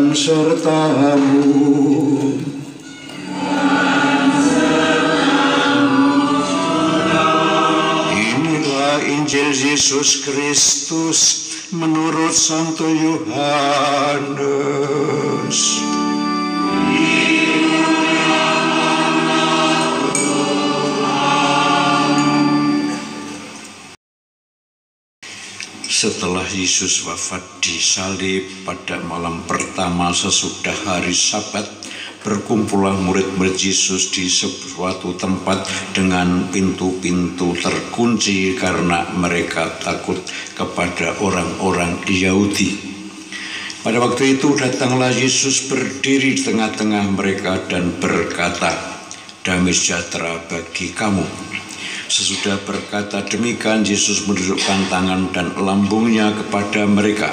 Tuhan sertamu. Inilah Injil Yesus Kristus menurut Santo Yohanes. Setelah Yesus wafat di salib pada malam pertama sesudah hari Sabat, berkumpullah murid-murid Yesus di suatu tempat dengan pintu-pintu terkunci karena mereka takut kepada orang-orang Yahudi. Pada waktu itu datanglah Yesus berdiri di tengah-tengah mereka dan berkata, "Damai sejahtera bagi kamu." Sesudah berkata demikian, Yesus menunjukkan tangan dan lambungnya kepada mereka.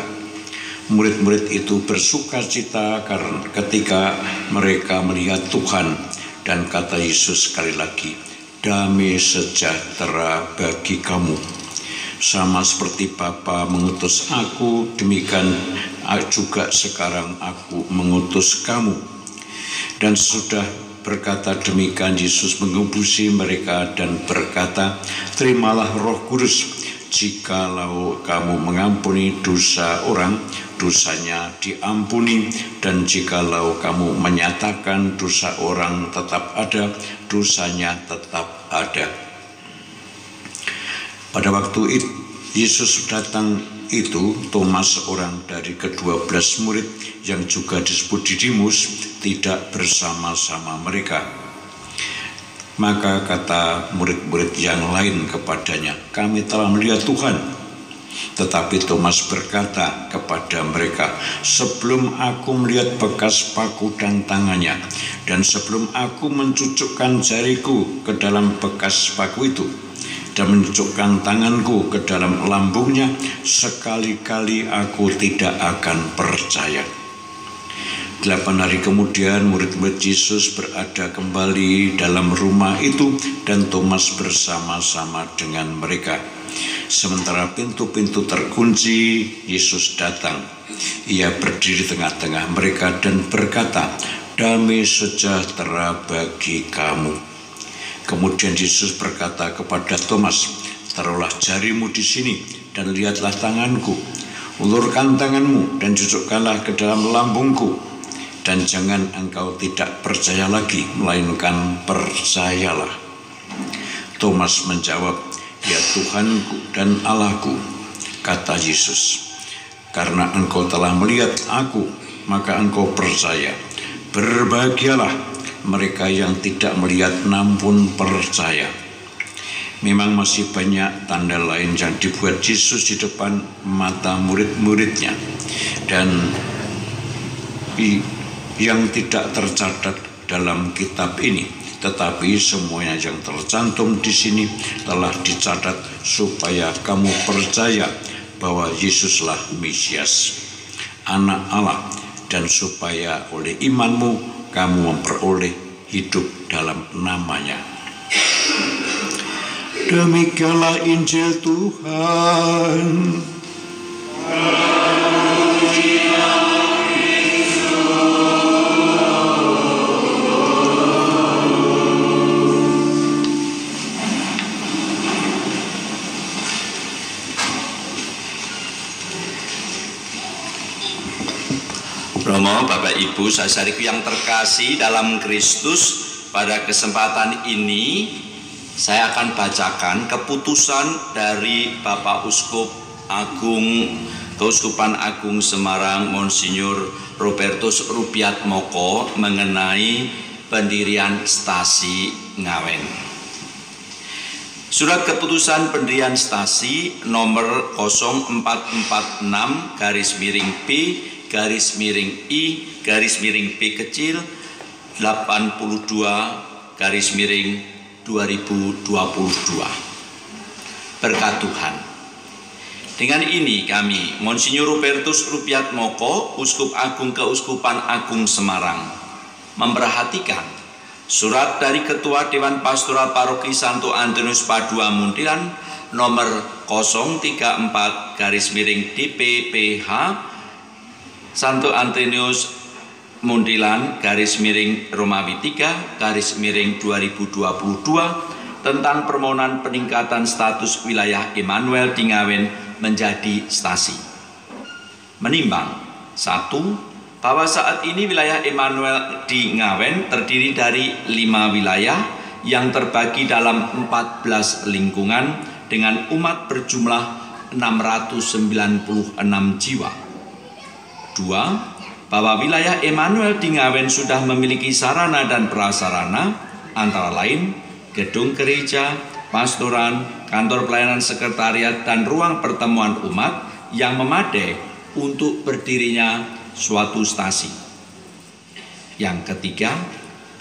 Murid-murid itu bersukacita karena ketika mereka melihat Tuhan, dan kata Yesus sekali lagi, "Damai sejahtera bagi kamu. Sama seperti Bapa mengutus aku, demikian juga sekarang aku mengutus kamu." Dan sesudah berkata demikian, Yesus mengubusi mereka dan berkata, "Terimalah Roh Kudus. Jikalau kamu mengampuni dosa orang, dosanya diampuni, dan jikalau kamu menyatakan dosa orang tetap ada, dosanya tetap ada." Pada waktu itu Yesus datang itu, Thomas, seorang dari ke-12 murid yang juga disebut Didimus, tidak bersama-sama mereka. Maka kata murid-murid yang lain kepadanya, "Kami telah melihat Tuhan." Tetapi Thomas berkata kepada mereka, "Sebelum aku melihat bekas paku dan tangannya, dan sebelum aku mencucukkan jariku ke dalam bekas paku itu, dan menunjukkan tanganku ke dalam lambungnya, sekali-kali aku tidak akan percaya." 8 hari kemudian murid-murid Yesus berada kembali dalam rumah itu, dan Thomas bersama-sama dengan mereka. Sementara pintu-pintu terkunci, Yesus datang. Ia berdiri tengah-tengah mereka dan berkata, "Damai sejahtera bagi kamu." Kemudian Yesus berkata kepada Thomas, "Taruhlah jarimu di sini dan lihatlah tanganku. Ulurkan tanganmu dan cucukkanlah ke dalam lambungku. Dan jangan engkau tidak percaya lagi, melainkan percayalah." Thomas menjawab, "Ya Tuhanku dan Allahku." Kata Yesus, "Karena engkau telah melihat aku, maka engkau percaya. Berbahagialah mereka yang tidak melihat namun percaya." Memang masih banyak tanda lain yang dibuat Yesus di depan mata murid-muridnya, dan yang tidak tercatat dalam kitab ini, tetapi semuanya yang tercantum di sini telah dicatat supaya kamu percaya bahwa Yesuslah Mesias, Anak Allah, dan supaya oleh imanmu kamu memperoleh hidup dalam namanya. Demikianlah Injil Tuhan. Romo, Bapak Ibu, saudaraku yang terkasih dalam Kristus, pada kesempatan ini saya akan bacakan keputusan dari Bapak Uskup Agung Keuskupan Agung Semarang Monsinyur Robertus Rupiatmoko mengenai pendirian stasi Ngawen. Surat keputusan pendirian stasi nomor 0446-P-I-P kecil 82-2022. Berkat Tuhan. Dengan ini kami, Monsinyur Robertus Rupiatmoko, Uskup Agung Keuskupan Agung Semarang, memperhatikan surat dari Ketua Dewan Pastoral Paroki Santo Antonius Padua Muntilan nomor 034-DPPH Santo Antonius Muntilan _Romawi 3 _2022 tentang permohonan peningkatan status wilayah Immanuel di Ngawen menjadi stasi. Menimbang 1. Bahwa saat ini wilayah Immanuel di Ngawen terdiri dari 5 wilayah yang terbagi dalam 14 lingkungan dengan umat berjumlah 696 jiwa. 2. Bahwa wilayah Immanuel di Ngawen sudah memiliki sarana dan prasarana antara lain gedung gereja, pastoran, kantor pelayanan sekretariat, dan ruang pertemuan umat yang memadai untuk berdirinya suatu stasi. Yang ketiga,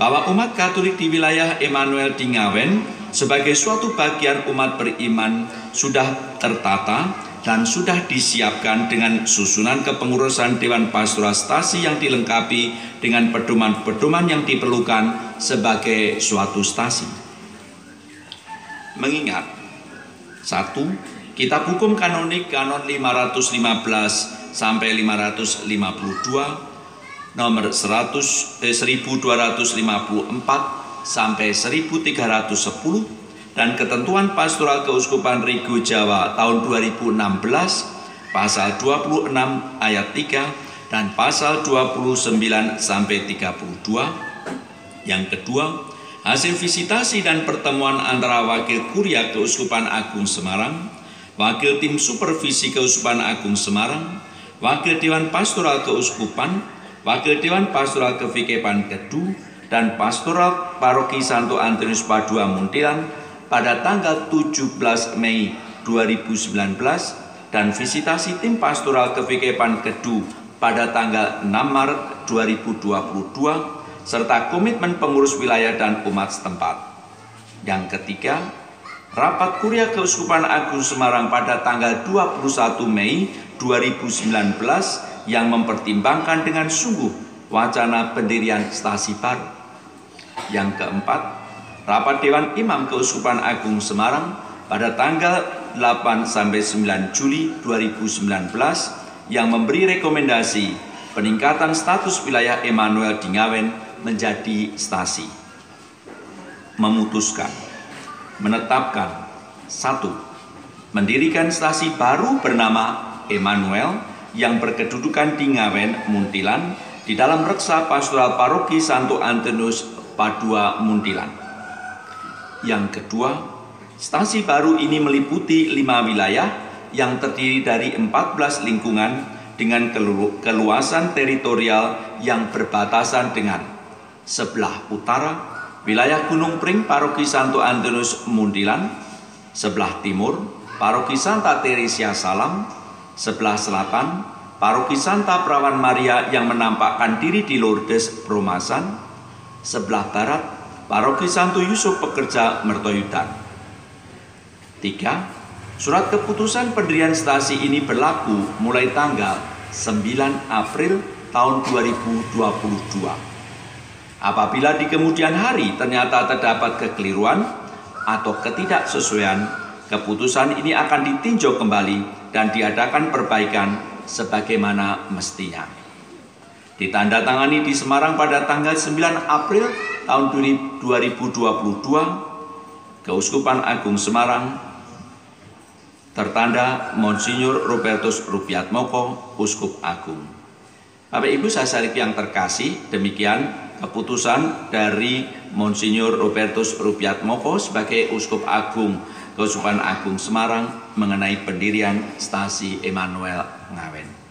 bahwa umat Katolik di wilayah Immanuel di Ngawen sebagai suatu bagian umat beriman sudah tertata dan sudah disiapkan dengan susunan kepengurusan Dewan Pastoral Stasi yang dilengkapi dengan pedoman-pedoman yang diperlukan sebagai suatu stasi. Mengingat 1. Kitab Hukum Kanonik Kanon 515 sampai 552 nomor 1254 sampai 1310 dan Ketentuan Pastoral Keuskupan Regu Jawa tahun 2016 pasal 26 ayat 3 dan pasal 29 sampai 32. Yang kedua, hasil visitasi dan pertemuan antara Wakil Kuria Keuskupan Agung Semarang, Wakil Tim Supervisi Keuskupan Agung Semarang, Wakil Dewan Pastoral Keuskupan, Wakil Dewan Pastoral Kevikepan Kedu, dan Pastoral Paroki Santo Antonius Padua Muntilan pada tanggal 17 Mei 2019 dan visitasi tim pastoral Kevikepan Kedu pada tanggal 6 Maret 2022 serta komitmen pengurus wilayah dan umat setempat. Yang ketiga, rapat Kuria Keuskupan Agung Semarang pada tanggal 21 Mei 2019 yang mempertimbangkan dengan sungguh wacana pendirian stasi baru. Yang keempat, rapat Dewan Imam Keuskupan Agung Semarang pada tanggal 8-9 Juli 2019 yang memberi rekomendasi peningkatan status wilayah Immanuel di Ngawen menjadi stasi. Memutuskan, menetapkan 1. Mendirikan stasi baru bernama Immanuel yang berkedudukan di Ngawen, Muntilan di dalam Reksa Pastoral Paroki Santo Antonius Padua Muntilan. Yang kedua, stasi baru ini meliputi 5 wilayah yang terdiri dari 14 lingkungan dengan keluasan teritorial yang berbatasan dengan sebelah utara, wilayah Gunung Pring Paroki Santo Antonius Muntilan, sebelah timur, Paroki Santa Teresia Salam, sebelah selatan, Paroki Santa Perawan Maria yang menampakkan diri di Lourdes Bromasan, sebelah barat, Paroki Santo Yusuf Pekerja Mertoyudan. 3. Surat keputusan pendirian stasi ini berlaku mulai tanggal 9 April tahun 2022. Apabila di kemudian hari ternyata terdapat kekeliruan atau ketidaksesuaian, keputusan ini akan ditinjau kembali dan diadakan perbaikan sebagaimana mestinya. Ditandatangani di Semarang pada tanggal 9 April tahun 2022, Keuskupan Agung Semarang, tertanda Monsinyur Robertus Rupiatmoko, Uskup Agung. Bapak Ibu saudaraku yang terkasih, demikian keputusan dari Monsinyur Robertus Rupiatmoko sebagai Uskup Agung Keuskupan Agung Semarang mengenai pendirian stasi Immanuel Ngawen.